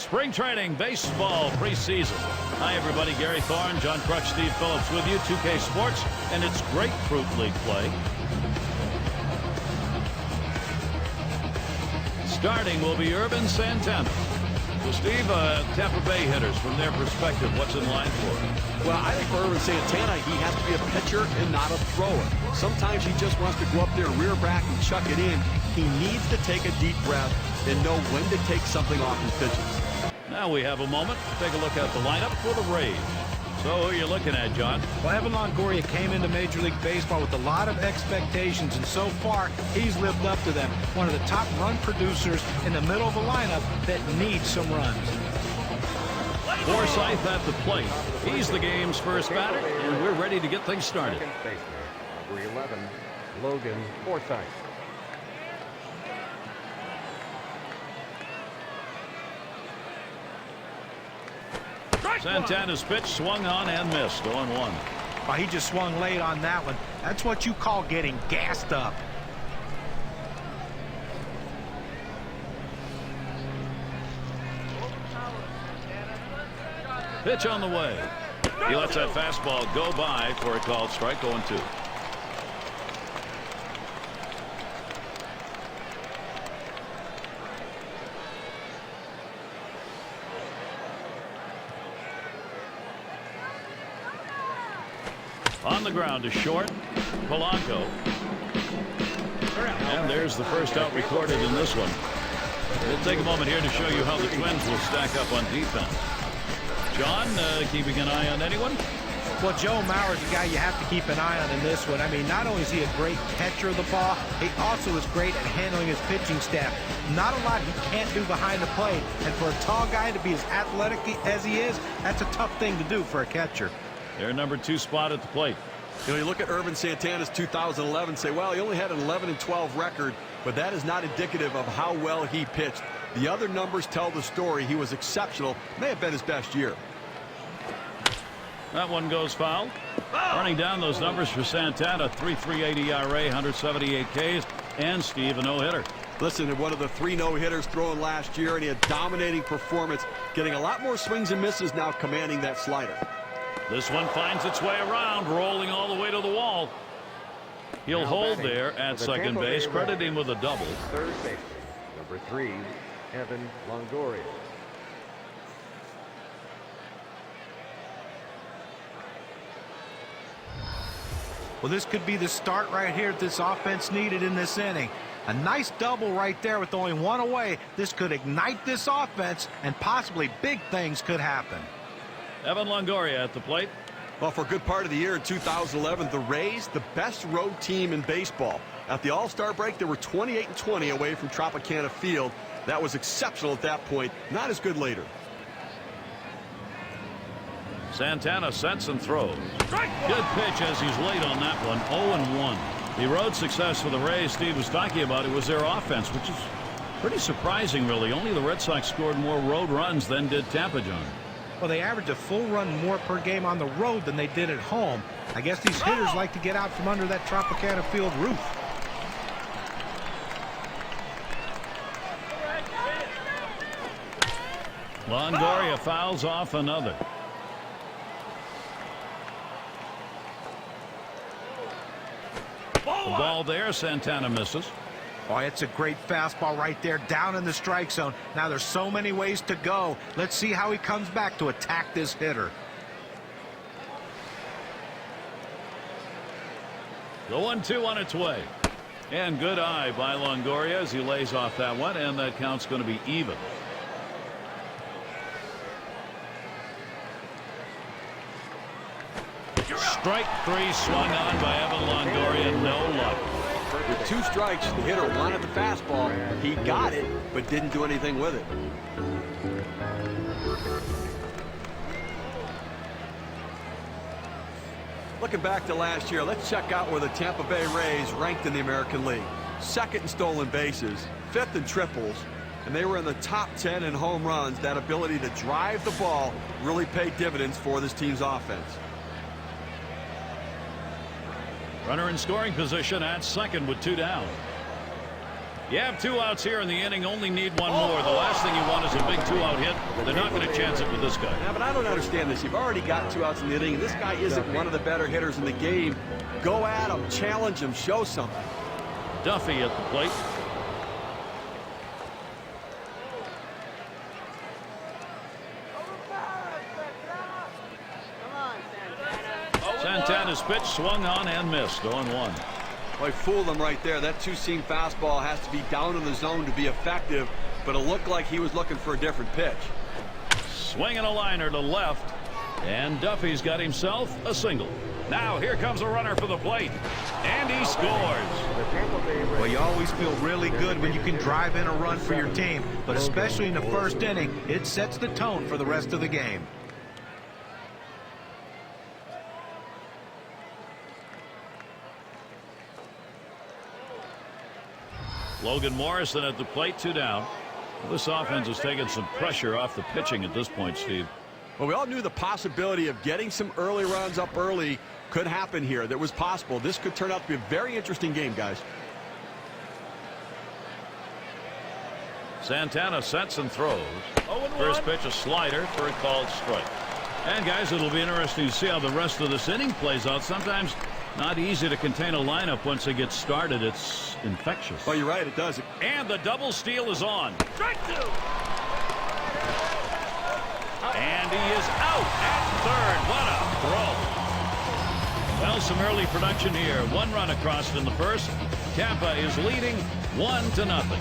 Spring training baseball preseason. Hi, everybody. Gary Thorne, John Crutch, Steve Phillips with you. 2K Sports, and it's Grapefruit League play. Starting will be Urban Santana. So, Steve, Tampa Bay hitters, from their perspective, what's in line for him? Well, I think for Urban Santana, he has to be a pitcher and not a thrower. Sometimes he just wants to go up there, rear back, and chuck it in. He needs to take a deep breath and know when to take something off his pitches. Now we have a moment to take a look at the lineup for the Rays. So who are you looking at, John? Well, Evan Longoria came into Major League Baseball with a lot of expectations, and so far he's lived up to them. One of the top run producers in the middle of a lineup that needs some runs. Forsythe at the plate. He's the game's first batter, and we're ready to get things started. Second baseman, number 11, Logan Forsythe. Santana's pitch swung on and missed. 0-1. Well, he just swung late on that one. That's what you call getting gassed up. Pitch on the way. He lets that fastball go by for a called strike. 0-2. On the ground to short, Polanco. And there's the first out recorded in this one. We'll take a moment here to show you how the Twins will stack up on defense. John, keeping an eye on anyone? Well, Joe Mauer's the guy you have to keep an eye on in this one. I mean, not only is he a great catcher of the ball, he also is great at handling his pitching staff. Not a lot he can't do behind the plate. And for a tall guy to be as athletic as he is, that's a tough thing to do for a catcher. Their number 2 spot at the plate. You know, you look at Urban Santana's 2011 and say, well, he only had an 11-12 record, but that is not indicative of how well he pitched. The other numbers tell the story. He was exceptional. May have been his best year. That one goes foul. Running down those numbers for Santana: 3.38 ERA, 178 Ks, and Steve, a no-hitter. Listen, to one of the 3 no-hitters thrown last year, and he had dominating performance, getting a lot more swings and misses now, commanding that slider. This one finds its way around, rolling all the way to the wall. He'll Now hold batting there for at the second Tampa base, Bay crediting with a double. Third baseman, number 3, Evan Longoria. Well, this could be the start right here that this offense needed in this inning. A nice double right there with only 1 away. This could ignite this offense, and possibly big things could happen. Evan Longoria at the plate. Well, for a good part of the year in 2011, the Rays, the best road team in baseball. At the All-Star break, they were 28-20 away from Tropicana Field. That was exceptional at that point. Not as good later. Santana sets and throws. Good pitch as he's late on that one. 0-1. The road success for the Rays Steve was talking about, it was their offense, which is pretty surprising, really. Only the Red Sox scored more road runs than did Tampa, John. Well, they average a full run more per game on the road than they did at home. I guess these hitters like to get out from under that Tropicana Field roof. Longoria fouls off another. The ball there, Santana misses. Oh, it's a great fastball right there, down in the strike zone. Now there's so many ways to go. Let's see how he comes back to attack this hitter. The 1-2 on its way. And good eye by Longoria as he lays off that one, and that count's going to be even. Strike 3 swung on by Evan Longoria. No luck. With 2 strikes, the hitter wanted the fastball. He got it, but didn't do anything with it. Looking back to last year, let's check out where the Tampa Bay Rays ranked in the American League. 2nd in stolen bases, 5th in triples, and they were in the top 10 in home runs. That ability to drive the ball really paid dividends for this team's offense. Runner in scoring position at second with 2 down. You have 2 outs here in the inning, only need 1 more. The last thing you want is a big 2-out hit. They're not going to chance it with this guy. Yeah, but I don't understand this. You've already got 2 outs in the inning, and this guy isn't one of the better hitters in the game. Go at him, challenge him, show something. Duffy at the plate. Santana's pitch swung on and missed. 0-1. Well, he fooled him right there. That 2-seam fastball has to be down in the zone to be effective, but it looked like he was looking for a different pitch. Swinging a liner to left, and Duffy's got himself a single. Now here comes a runner for the plate, and he scores. Well, you always feel really good when you can drive in a run for your team, but especially in the first inning, it sets the tone for the rest of the game. Logan Morrison at the plate, 2 down. This offense has taken some pressure off the pitching at this point, Steve. Well, we all knew the possibility of getting some early runs up early could happen here. That was possible. This could turn out to be a very interesting game, guys. Santana sets and throws. First pitch, a slider for a called strike. And, guys, it'll be interesting to see how the rest of this inning plays out. Sometimes not easy to contain a lineup once they get started. It's infectious. Well, you're right. It does. And the double steal is on. Strike 2. And he is out at third. What a throw. Well, some early production here. 1 run across in the first. Tampa is leading 1-0.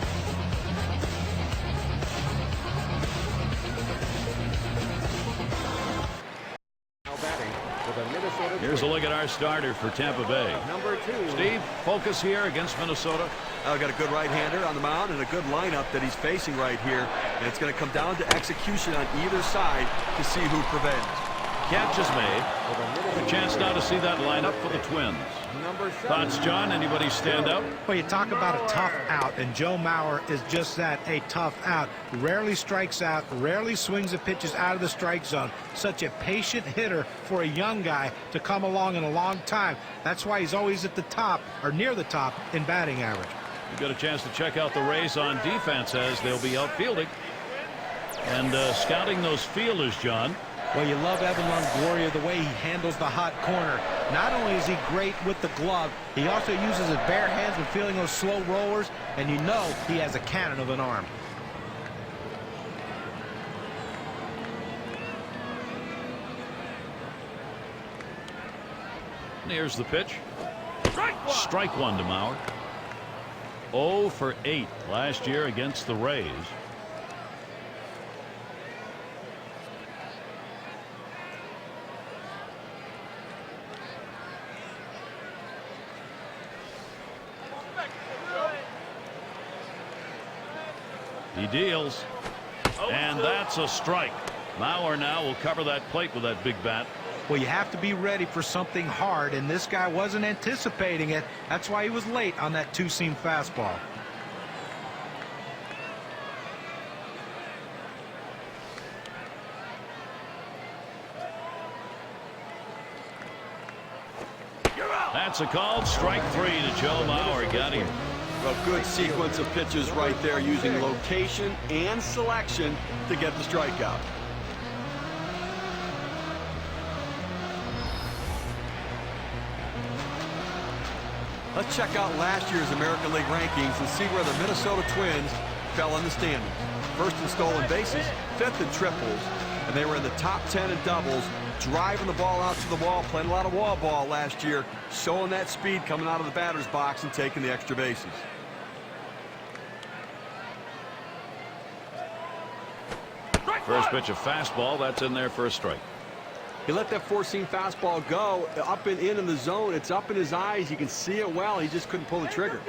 Here's a look at our starter for Tampa Bay. Number 2. Steve, focus here against Minnesota. Got a good right-hander on the mound and a good lineup that he's facing right here. And it's going to come down to execution on either side to see who prevails. Catch is made. A chance now to see that lineup for the Twins. Thoughts, John? Anybody stand out? Well, you talk about a tough out, and Joe Mauer is just that, a tough out. Rarely strikes out, rarely swings the pitches out of the strike zone. Such a patient hitter for a young guy to come along in a long time. That's why he's always at the top, or near the top, in batting average. You got a chance to check out the Rays on defense as they'll be out fielding. And scouting those fielders, John. Well, you love Evan Longoria, the way he handles the hot corner. Not only is he great with the glove, he also uses his bare hands when fielding those slow rollers, and you know he has a cannon of an arm. And here's the pitch. Strike 1 to Mauer. 0 for 8 last year against the Rays. He deals, and that's a strike. Mauer now will cover that plate with that big bat. Well, you have to be ready for something hard, and this guy wasn't anticipating it. That's why he was late on that 2-seam fastball. That's a called strike 3 to Joe Mauer. Got him. Well, good sequence of pitches right there, using location and selection to get the strikeout. Let's check out last year's American League rankings and see where the Minnesota Twins fell in the standings. First in stolen bases, 5th in triples, and they were in the top 10 in doubles, driving the ball out to the wall, playing a lot of wall ball last year, showing that speed coming out of the batter's box and taking the extra bases. First pitch, a fastball. That's in there for a strike. He let that 4-seam fastball go up and in the zone. It's up in his eyes. You can see it well. He just couldn't pull the trigger.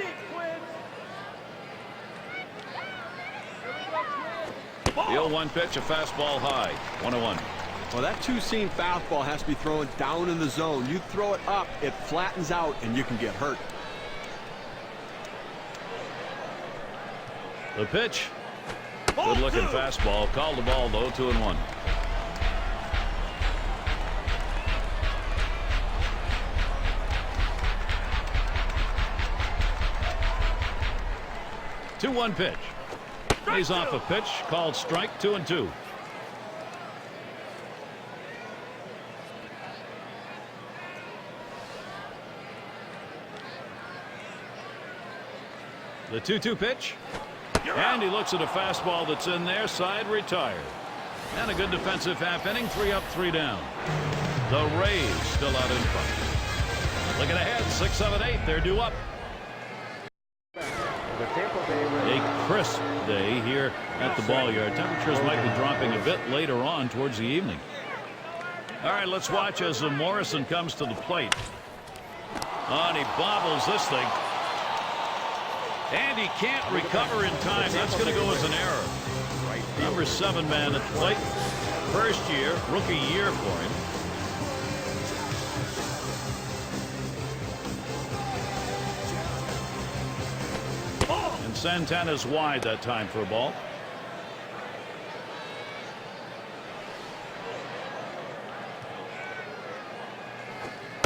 The 0-1 pitch, a fastball high. 1-1. Well, that 2-seam fastball has to be thrown down in the zone. You throw it up, it flattens out, and you can get hurt. The pitch. Good looking fastball. Called the ball though. 2-1. 2-1 pitch. He's off a pitch called strike 2-2. The 2-2 pitch. And he looks at a fastball that's in there. Side retired. And a good defensive half inning. 3 up, 3 down. The Rays still out in front. Looking ahead, 6, 7, 8. They're due up. A crisp day here at the ball yard. Temperatures might be dropping a bit later on towards the evening. All right, let's watch as Morrison comes to the plate. And he bobbles this thing. And he can't recover in time. That's going to go as an error. Number 7 man at the plate. First year, rookie year for him. And Santana's wide that time for a ball.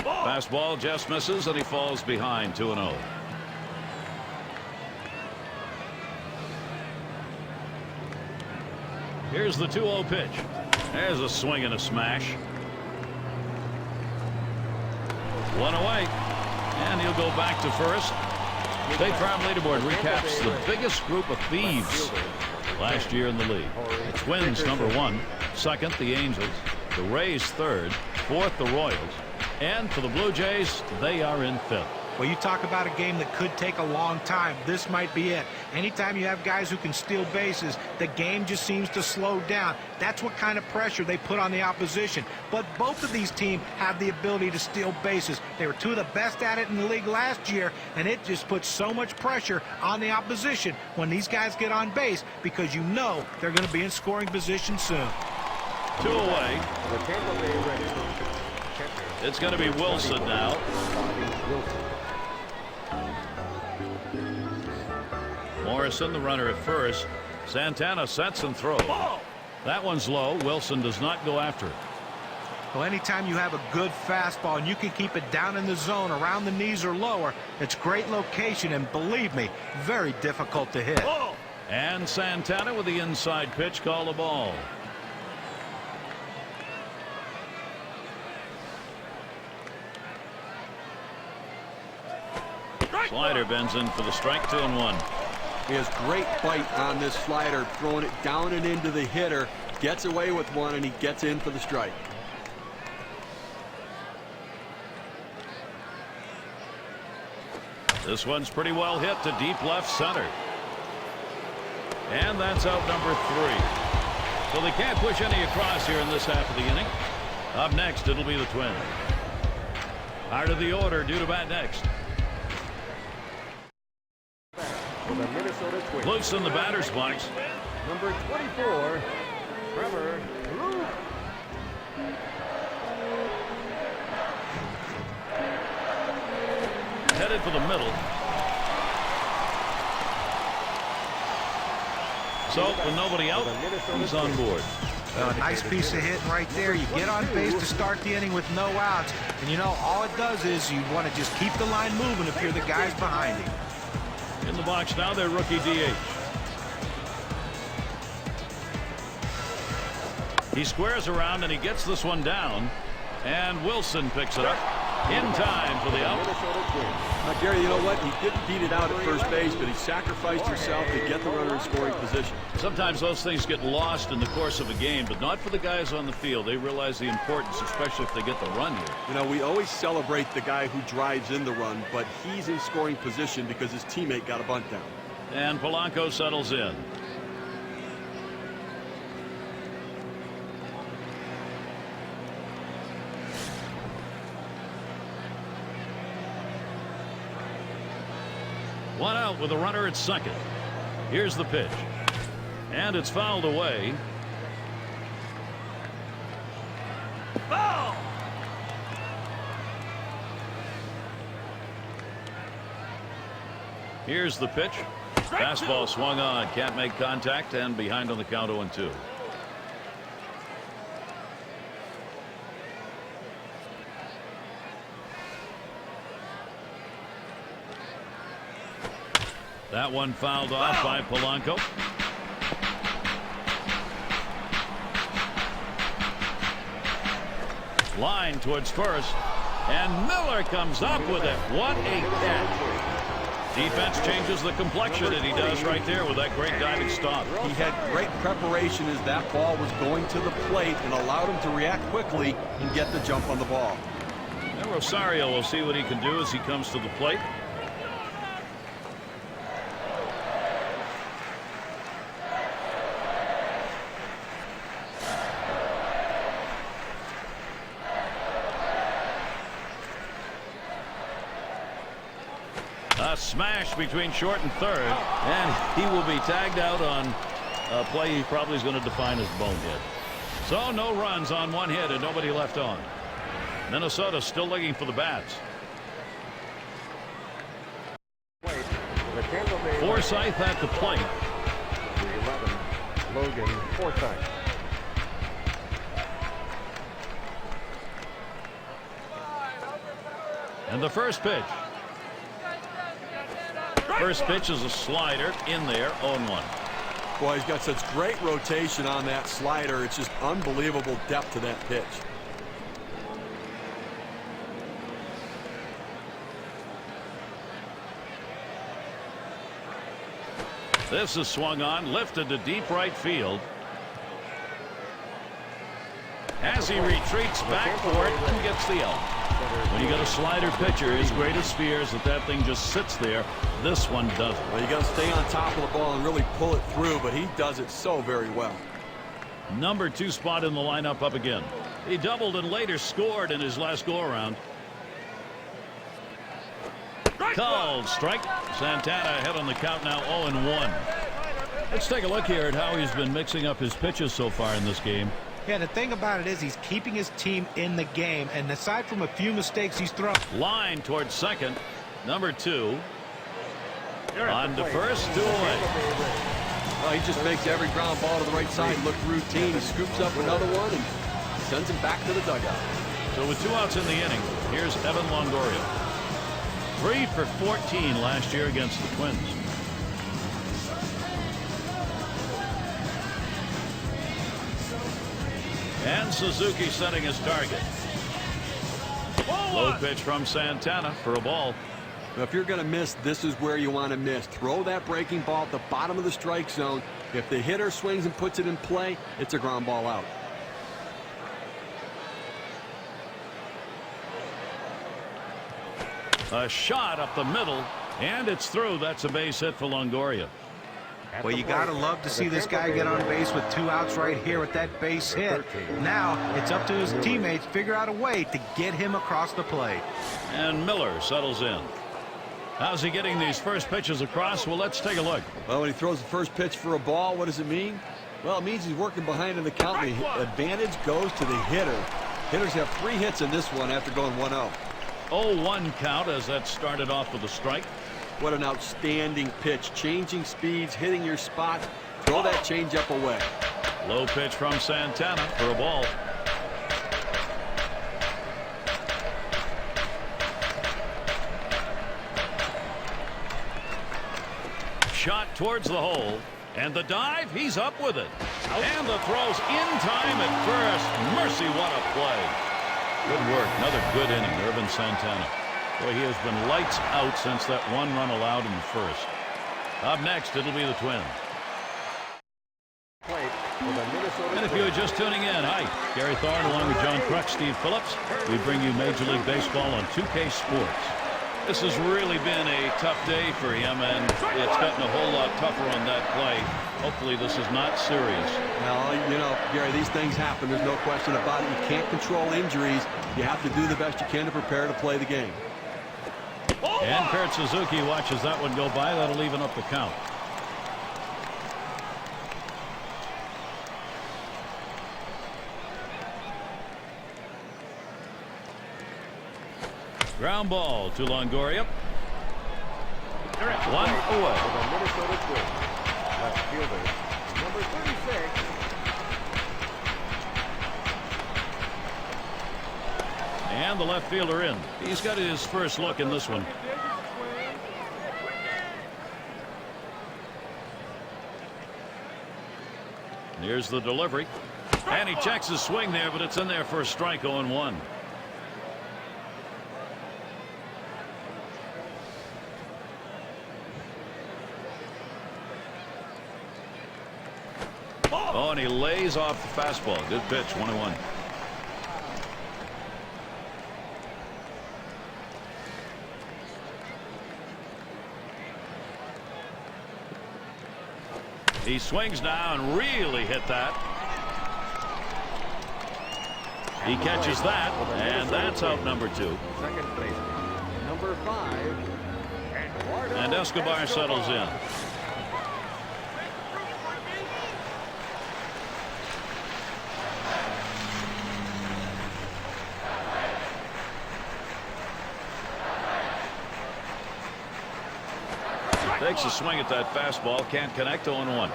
Fastball just misses and he falls behind 2-0. Here's the 2-0 pitch. There's a swing and a smash. 1 away. And he'll go back to first. State Farm leaderboard recaps the biggest group of thieves last year in the league. The Twins #1, second the Angels, the Rays third, fourth the Royals, and for the Blue Jays they are in fifth. Well, you talk about a game that could take a long time. This might be it. Anytime you have guys who can steal bases, the game just seems to slow down. That's what kind of pressure they put on the opposition. But both of these teams have the ability to steal bases. They were two of the best at it in the league last year, and it just puts so much pressure on the opposition when these guys get on base because you know they're going to be in scoring position soon. 2 away. It's going to be Wilson now. Morrison, the runner at first. Santana sets and throws. That one's low. Wilson does not go after it. Well, anytime you have a good fastball and you can keep it down in the zone around the knees or lower, it's great location and, believe me, very difficult to hit. And Santana with the inside pitch called a ball. Slider bends in for the strike. 2-1. He has great bite on this slider, throwing it down and into the hitter, gets away with one, and he gets in for the strike. This one's pretty well hit to deep left center. And that's out number 3. So they can't push any across here in this half of the inning. Up next, it'll be the Twins. Out of the order, due to bat next. Loose in the batter's box. Number 24, Trevor Luke. Headed for the middle. So with nobody out, he's on board. A nice piece of hitting right there. You get on base to start the inning with no outs. And you know, all it does is you want to just keep the line moving if you're the guys behind him. In the box now, their rookie DH. He squares around and he gets this one down. And Wilson picks it up in time for the out. Now, Gary, you know what? He didn't beat it out at first base, but he sacrificed himself to get the runner in scoring position. Sometimes those things get lost in the course of a game, but not for the guys on the field. They realize the importance, especially if they get the run here. You know, we always celebrate the guy who drives in the run, but he's in scoring position because his teammate got a bunt down. And Polanco settles in. One out with a runner at second. Here's the pitch. And it's fouled away. Ball! Here's the pitch. Fastball swung on. Can't make contact and behind on the count 0-2. That one fouled off by Polanco. Line towards first, and Miller comes up with it. What a catch. Defense changes the complexion, and he does right there with that great diving stop. He had great preparation as that ball was going to the plate and allowed him to react quickly and get the jump on the ball. And Rosario will see what he can do as he comes to the plate. A smash between short and third, and he will be tagged out on a play he probably is going to define as bonehead. So no runs on one hit and nobody left on. Minnesota still looking for the bats. Forsythe at the plate. The 11, Logan Forsythe. And the first pitch. First pitch is a slider in there, 0-1. Boy, he's got such great rotation on that slider. It's just unbelievable depth to that pitch. This is swung on, lifted to deep right field. As he retreats back for it and gets the out. When you got a slider pitcher, his greatest fear is that that thing just sits there. This one doesn't. Well, you got to stay on top of the ball and really pull it through, but he does it so very well. Number 2 spot in the lineup up again. He doubled and later scored in his last go-around. Called strike. Santana ahead on the count now, 0-1. Let's take a look here at how he's been mixing up his pitches so far in this game. Yeah, the thing about it is he's keeping his team in the game, and aside from a few mistakes he's thrown. Line towards second. Number 2. On to first, 2 away. Well, he just makes every ground ball to the right side look routine. He scoops up another one and sends him back to the dugout. So with 2 outs in the inning, here's Evan Longoria. 3 for 14 last year against the Twins. And Suzuki setting his target. Low pitch from Santana for a ball. Now, if you're going to miss, this is where you want to miss. Throw that breaking ball at the bottom of the strike zone. If the hitter swings and puts it in play, it's a ground ball out. A shot up the middle, and it's through. That's a base hit for Longoria. Well, you got to love to see this guy get on base with 2 outs right here with that base hit. Now it's up to his teammates to figure out a way to get him across the plate. And Miller settles in. How's he getting these first pitches across? Well, let's take a look. Well, when he throws the first pitch for a ball, what does it mean? Well, it means he's working behind in the count. The advantage goes to the hitter. Hitters have 3 hits in this one after going 1-0. 0-1 count as that started off with a strike. What an outstanding pitch. Changing speeds, hitting your spot. Throw that changeup away. Low pitch from Santana for a ball. Shot towards the hole. And the dive, he's up with it. And the throw's in time at first. Mercy, what a play. Good work. Another good inning, Irvin Santana. Boy, he has been lights out since that 1 run allowed in the first. Up next, it'll be the Twins. And if you are just tuning in, hi, Gary Thorne along with John Kruk, Steve Phillips. We bring you Major League Baseball on 2K Sports. This has really been a tough day for him, and it's gotten a whole lot tougher on that play. Hopefully this is not serious. Well, you know, Gary, these things happen. There's no question about it. You can't control injuries. You have to do the best you can to prepare to play the game. And Kurt Suzuki watches that one go by. That'll even up the count. Ground ball to Longoria. 1 away. For the Minnesota Twins, left fielder, number 36. And the left fielder in. He's got his first look in this one. Here's the delivery. And he checks his swing there, but it's in there for a strike. 0-1. Oh, and he lays off the fastball. Good pitch. 1-1. He swings now and really hit that. He catches that, and that's out number 2. Second baseman, number 5. And Escobar settles in. Takes a swing at that fastball. Can't connect. 0-1.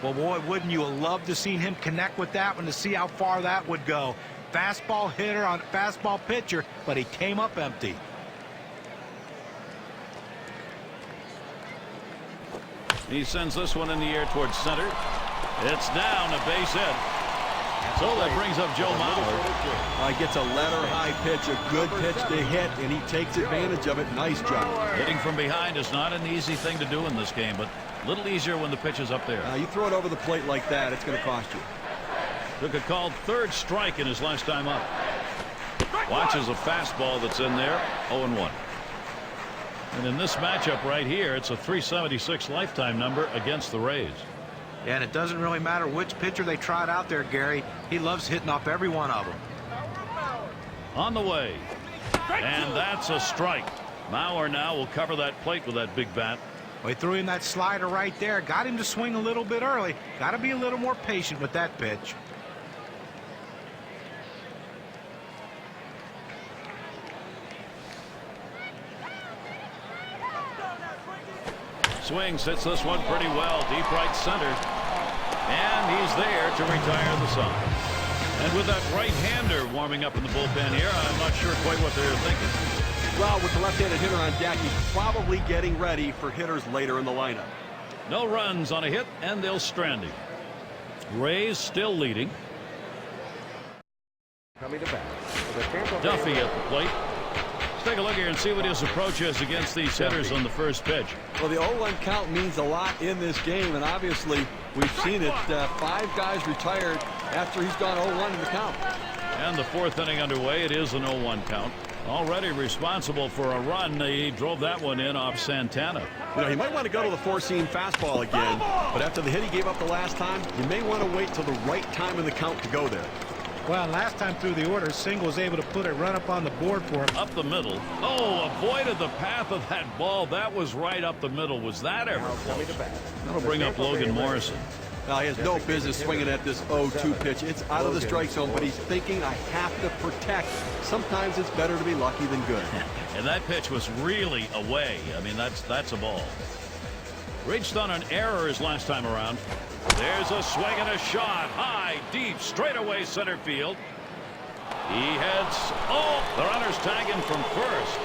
Well, boy, wouldn't you have loved to seen him connect with that one to see how far that would go. Fastball hitter on fastball pitcher, but he came up empty. He sends this one in the air towards center. It's down, a base hit. So that brings up Joe Mauer. He gets a letter high pitch, a good pitch to hit, and he takes advantage of it. Nice job. Hitting from behind is not an easy thing to do in this game, but a little easier when the pitch is up there. You throw it over the plate like that, it's going to cost you. Took a called third strike in his last time up. Watches a fastball that's in there. 0-1. And in this matchup right here, it's a 376 lifetime number against the Rays. Yeah, and it doesn't really matter which pitcher they trot out there, Gary. He loves hitting off every one of them. On the way. And that's a strike. Mauer now will cover that plate with that big bat. Well, he threw him that slider right there. Got him to swing a little bit early. Got to be a little more patient with that pitch. Swings, hits this one pretty well, deep right center. And he's there to retire the side. And with that right-hander warming up in the bullpen here, I'm not sure quite what they're thinking. Well, with the left-handed hitter on deck, he's probably getting ready for hitters later in the lineup. No runs on a hit, and they'll strand him. Rays still leading. Coming to bat. The Tampa Bay Duffy at the plate. Let's take a look here and see what his approach is against these hitters on the first pitch. Well, the 0-1 count means a lot in this game, and obviously we've seen it. 5 guys retired after he's gone 0-1 in the count. And the 4th inning underway. It is an 0-1 count. Already responsible for a run. He drove that one in off Santana. You know, he might want to go to the four-seam fastball again, but after the hit he gave up the last time, you may want to wait till the right time in the count to go there. Well, last time through the order, Single was able to put a run up on the board for him. Up the middle. Oh, avoided the path of that ball. That was right up the middle. Was that ever close? That'll bring up Logan Morrison. Now, he has no business swinging at this 0-2 pitch. It's out of the strike zone, but he's thinking, I have to protect. Sometimes it's better to be lucky than good. And that pitch was really away. I mean, that's a ball. Reached on an error his last time around. There's a swing and a shot. High, deep, straightaway center field. He heads. Oh, the runner's tagging from first.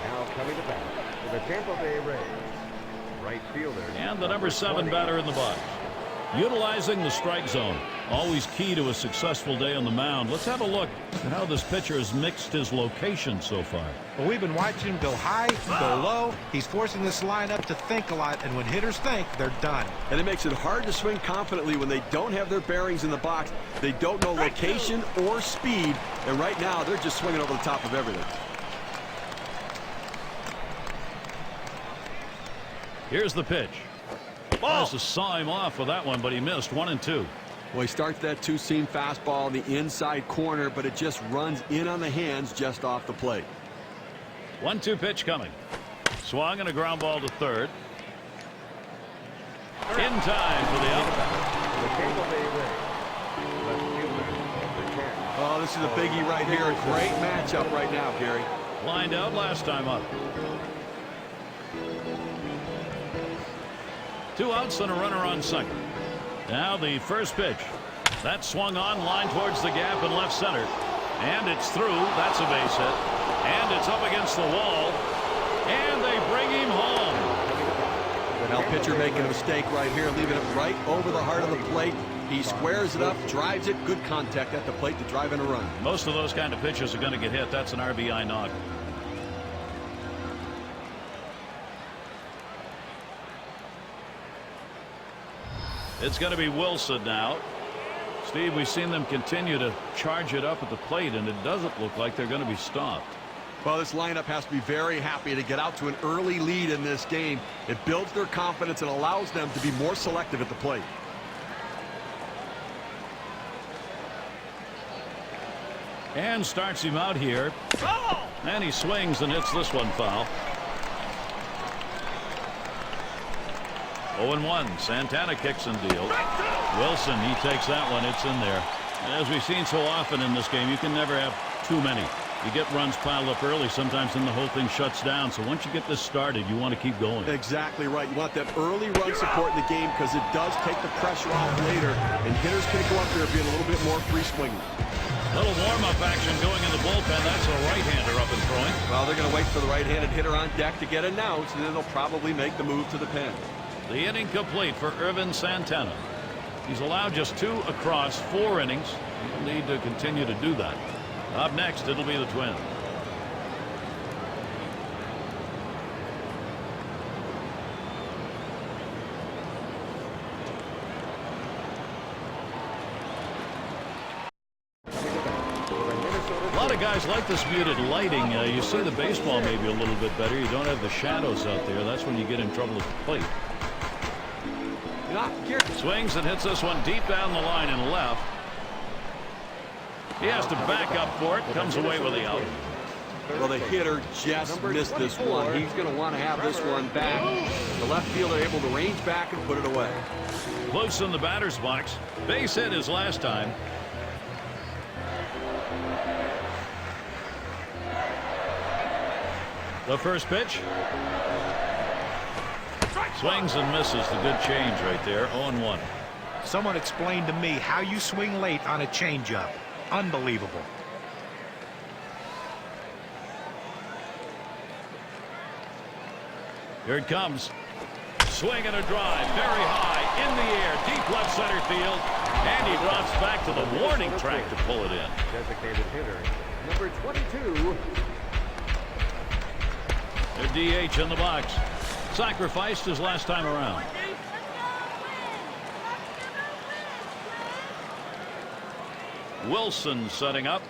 Now coming to bat for the Tampa Bay Rays. Right fielder. And the number 7 batter in the box. Utilizing the strike zone. Always key to a successful day on the mound. Let's have a look at how this pitcher has mixed his location so far. Well, we've been watching him go high, go low. He's forcing this lineup to think a lot, and when hitters think, they're done. And it makes it hard to swing confidently when they don't have their bearings in the box. They don't know location or speed, and right now they're just swinging over the top of everything. Here's the pitch. Must have saw him off with that one, but he missed. 1-2. Well, he starts that two-seam fastball in the inside corner, but it just runs in on the hands just off the plate. 1-2 pitch coming. Swung and a ground ball to third. In time for the out. The Tampa Bay Rays. Left fielder, number 10. Oh, this is a biggie right here. A great matchup right now, Gary. Lined out last time up. 2 outs and a runner on second. Now the first pitch. That swung on, line towards the gap in left center. And it's through. That's a base hit. And it's up against the wall. And they bring him home. Now pitcher making a mistake right here, leaving it right over the heart of the plate. He squares it up, drives it, good contact at the plate to drive in a run. Most of those kind of pitches are going to get hit. That's an RBI knock. It's going to be Wilson now. Steve, we've seen them continue to charge it up at the plate, and it doesn't look like they're going to be stopped. Well, this lineup has to be very happy to get out to an early lead in this game. It builds their confidence and allows them to be more selective at the plate. And starts him out here. And he swings and hits this one foul. 0-1. Santana kicks and deals. Wilson, he takes that one. It's in there. And as we've seen so often in this game, you can never have too many. You get runs piled up early, sometimes then the whole thing shuts down. So once you get this started, you want to keep going. Exactly right. You want that early run support in the game because it does take the pressure off later, and hitters can go up there being a little bit more free swinging. Little warm-up action going in the bullpen. That's a right-hander up and throwing. Well, they're going to wait for the right-handed hitter on deck to get announced, and then they'll probably make the move to the pen. The inning complete for Irvin Santana. He's allowed just 2 across 4 innings. He'll need to continue to do that. Up next, it'll be the Twins. A lot of guys like this muted lighting. You see the baseball maybe a little bit better. You don't have the shadows out there. That's when you get in trouble at the plate. Swings and hits this one deep down the line and left. He has to back up for it. Comes away with the out. Well, the hitter just missed this one. He's going to want to have this one back. The left fielder able to range back and put it away. Close in the batter's box. Base hit his last time. The first pitch. Swings and misses. The good change right there. 0-1. Someone explained to me how you swing late on a changeup. Unbelievable. Here it comes. Swing and a drive. Very high. In the air. Deep left center field. And he drops back to the warning track to pull it in. Designated hitter, number 22. The DH in the box. Sacrificed his last time around. Wilson setting up.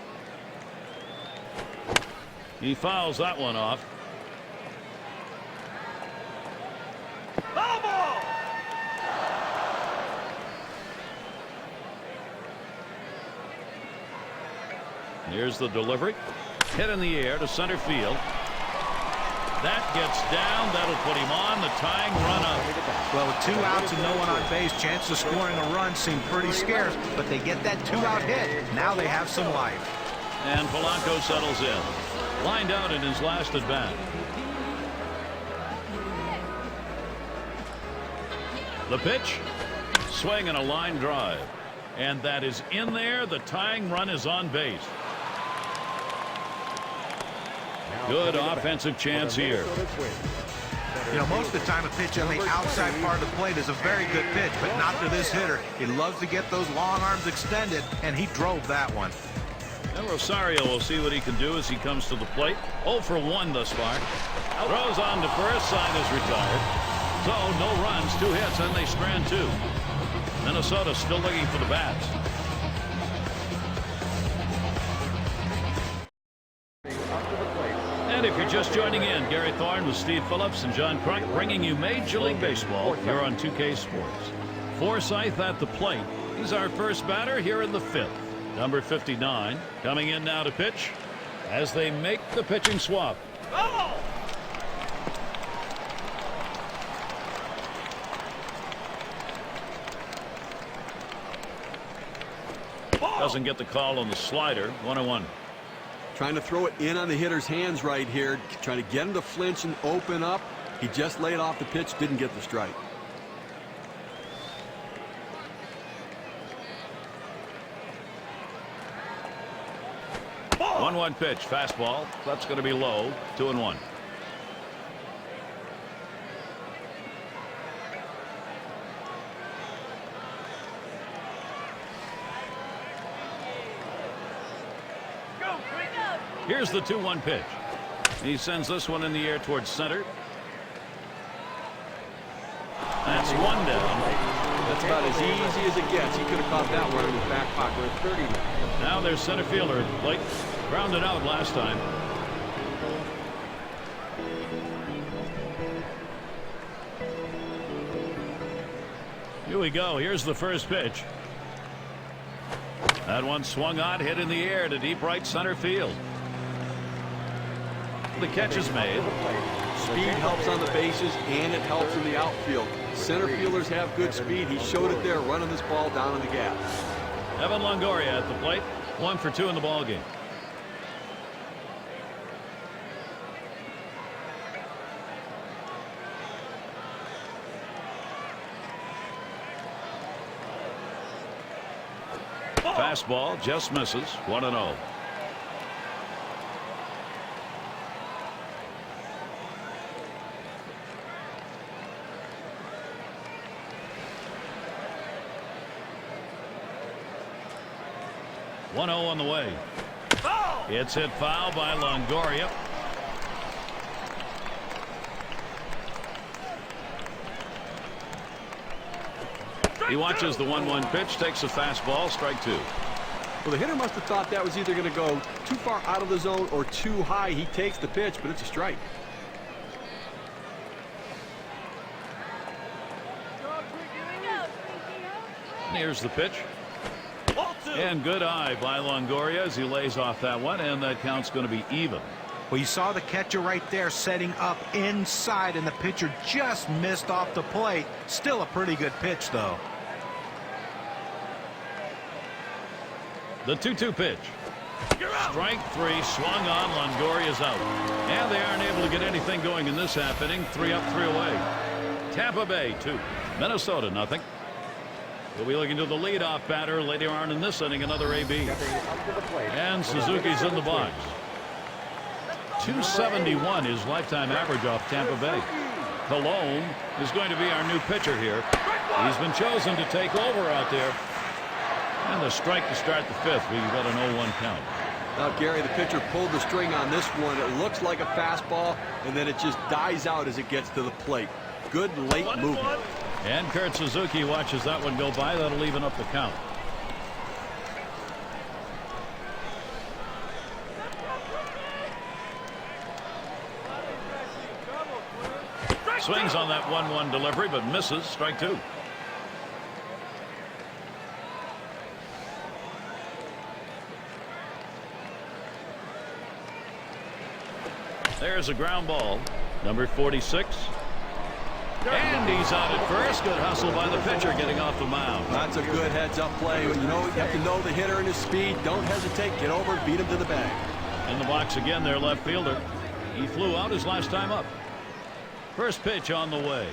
He fouls that one off. Here's the delivery. Hit in the air to center field. That gets down. That'll put him on. The tying run up. Well, with 2 outs and no one on base, chance of scoring a run seemed pretty scarce, but they get that 2-out hit. Now they have some life. And Polanco settles in. Lined out in his last at bat. The pitch. Swing and a line drive. And that is in there. The tying run is on base. Good offensive chance here. You know, most of the time a pitch on the outside part of the plate is a very good pitch, but not to this hitter. He loves to get those long arms extended, and he drove that one. And Rosario will see what he can do as he comes to the plate. 0 for 1 thus far. Throws on to first. Side is retired. So no runs, 2 hits, and they strand 2. Minnesota still looking for the bats. And if you're just joining in, Gary Thorne with Steve Phillips and John Kruk bringing you Major League Baseball here on 2K Sports. Forsythe at the plate. He's our first batter here in the 5th. Number 59 coming in now to pitch as they make the pitching swap. Doesn't get the call on the slider. 1-1. Trying to throw it in on the hitter's hands right here. Trying to get him to flinch and open up. He just laid off the pitch. Didn't get the strike. Ball. 1-1 pitch. Fastball. That's going to be low. 2-1. Here's the 2-1 pitch. He sends this one in the air towards center. That's one down. That's about as easy as it gets. He could have caught that one in his back pocket. 30. Now there's center fielder Blake, grounded out last time. Here we go. Here's the first pitch. That one swung on, hit in the air to deep right center field. The catch is made. Speed helps on the bases, and it helps in the outfield. Center fielders have good speed. He showed it there, running this ball down in the gap. Evan Longoria at the plate. 1 for 2 in the ball game. Fastball just misses. 1-0. On the way. It's hit foul by Longoria. He watches the 1-1 pitch, takes a fastball, strike 2. Well, the hitter must have thought that was either going to go too far out of the zone or too high. He takes the pitch, but it's a strike. And here's the pitch. And good eye by Longoria as he lays off that one, and that count's going to be even. Well, you saw the catcher right there setting up inside, and the pitcher just missed off the plate. Still a pretty good pitch, though. The 2-2 pitch. Strike 3, swung on. Longoria's out. And they aren't able to get anything going in this half inning. 3 up, 3 away. Tampa Bay 2. Minnesota nothing. We'll be looking to the leadoff batter later on in this inning, another AB. And Suzuki's in the box. 271 his lifetime average off Tampa Bay. Cologne is going to be our new pitcher here. He's been chosen to take over out there. And the strike to start the 5th. We've got an 0-1 count. Now, Gary, the pitcher pulled the string on this one. It looks like a fastball, and then it just dies out as it gets to the plate. Good late movement. And Kurt Suzuki watches that one go by. That'll even up the count. Swings on that 1-1 delivery, but misses. Strike 2. There's a ground ball. Number 46. And he's out at first. Good hustle by the pitcher getting off the mound. That's a good heads-up play. You have to know the hitter and his speed. Don't hesitate. Get over, beat him to the bag. In the box again, their left fielder. He flew out his last time up. First pitch on the way.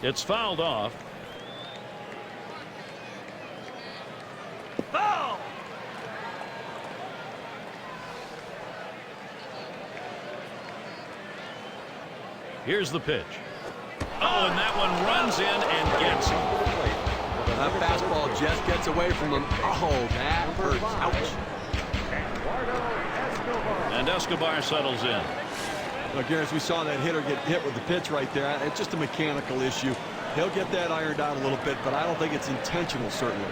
It's fouled off. Foul! Here's the pitch. Oh, and that one runs in and gets him. That fastball just gets away from him. Oh, that hurts. Ouch. And Escobar settles in. Look, Gary, as we saw that hitter get hit with the pitch right there, it's just a mechanical issue. He'll get that ironed out a little bit, but I don't think it's intentional, certainly.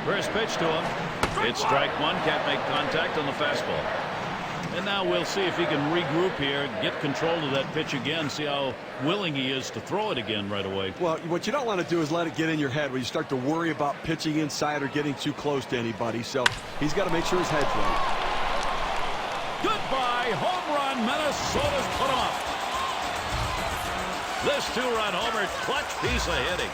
First pitch to him. It's strike 1. Can't make contact on the fastball. And now we'll see if he can regroup here, get control of that pitch again, see how willing he is to throw it again right away. Well, what you don't want to do is let it get in your head when you start to worry about pitching inside or getting too close to anybody. So he's got to make sure his head's right. Goodbye, home run. Minnesota's put him up. This 2-run homer, clutch piece of hitting.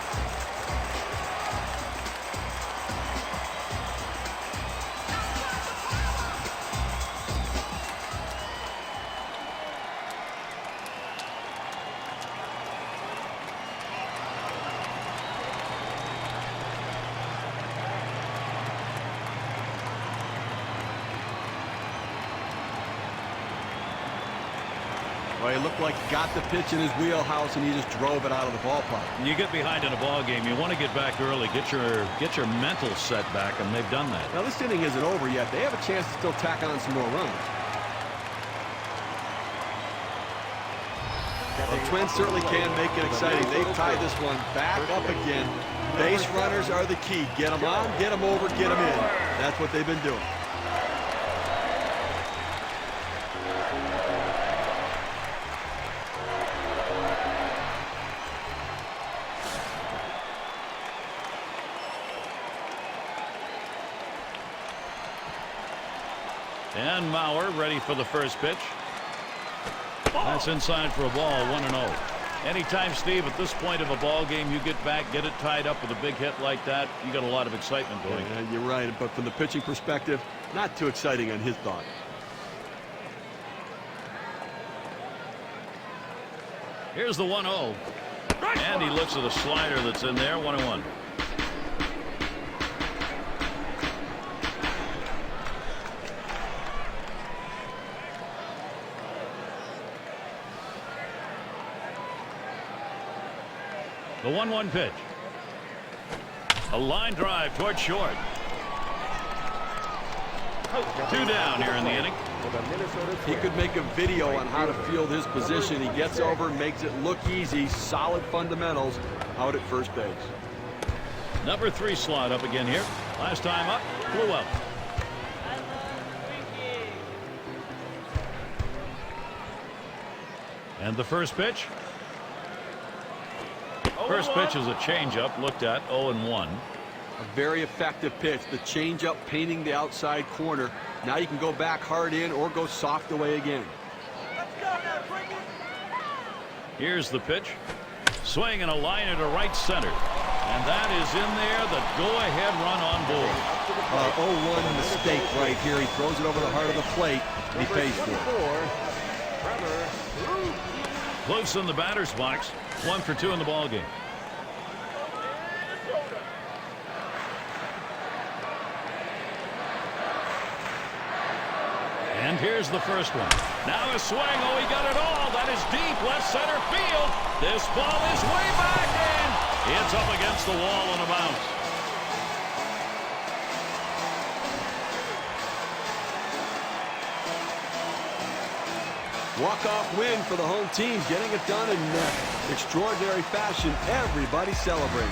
Well, he looked like he got the pitch in his wheelhouse and he just drove it out of the ballpark. You get behind in a ball game, you want to get back early, get your mental set back, and they've done that. Now this inning isn't over yet. They have a chance to still tack on some more runs. The Twins certainly can make it exciting. They've tied this one back up again. Base runners are the key. Get them on, get them over, get them in. That's what they've been doing. And Mauer ready for the first pitch. That's inside for a ball, 1-0. Anytime, Steve, at this point of a ball game, you get back, get it tied up with a big hit like that, you got a lot of excitement going. Yeah, you're right, but from the pitching perspective, not too exciting on his thought. Here's the 1-0. And he looks at a slider that's in there, 1-1. The 1-1 pitch. A line drive toward short. 2 down here in the inning. He could make a video on how to field his position. He gets over, makes it look easy. Solid fundamentals out at first base. Number 3 slot up again here. Last time up, flew out. And the first pitch. First pitch is a changeup, looked at 0-1. A very effective pitch. The changeup painting the outside corner. Now you can go back hard in or go soft away again. Here's the pitch. Swing and a liner to right center. And that is in there, the go-ahead run on board. 0-1 mistake right here. He throws it over the heart of the plate, and he pays for it. Close in the batter's box. 1 for 2 in the ball game. And here's the first one. Now a swing. Oh, he got it all. That is deep left center field. This ball is way back in. It's up against the wall on a bounce. Walk-off win for the home team, getting it done in extraordinary fashion. Everybody celebrating.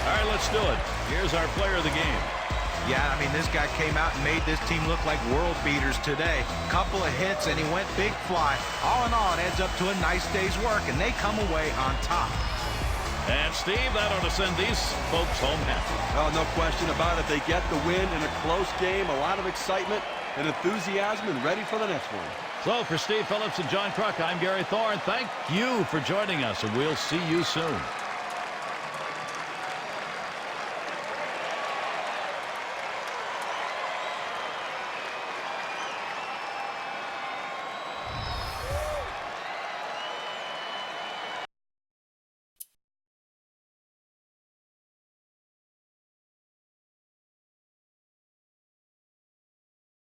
All right, let's do it. Here's our player of the game. Yeah, I mean, this guy came out and made this team look like world beaters today. Couple of hits, and he went big fly. All in all, it adds up to a nice day's work, and they come away on top. And, Steve, that ought to send these folks home happy. Oh, no question about it. They get the win in a close game. A lot of excitement and enthusiasm and ready for the next one. So, for Steve Phillips and John Kruk, I'm Gary Thorne. Thank you for joining us, and we'll see you soon.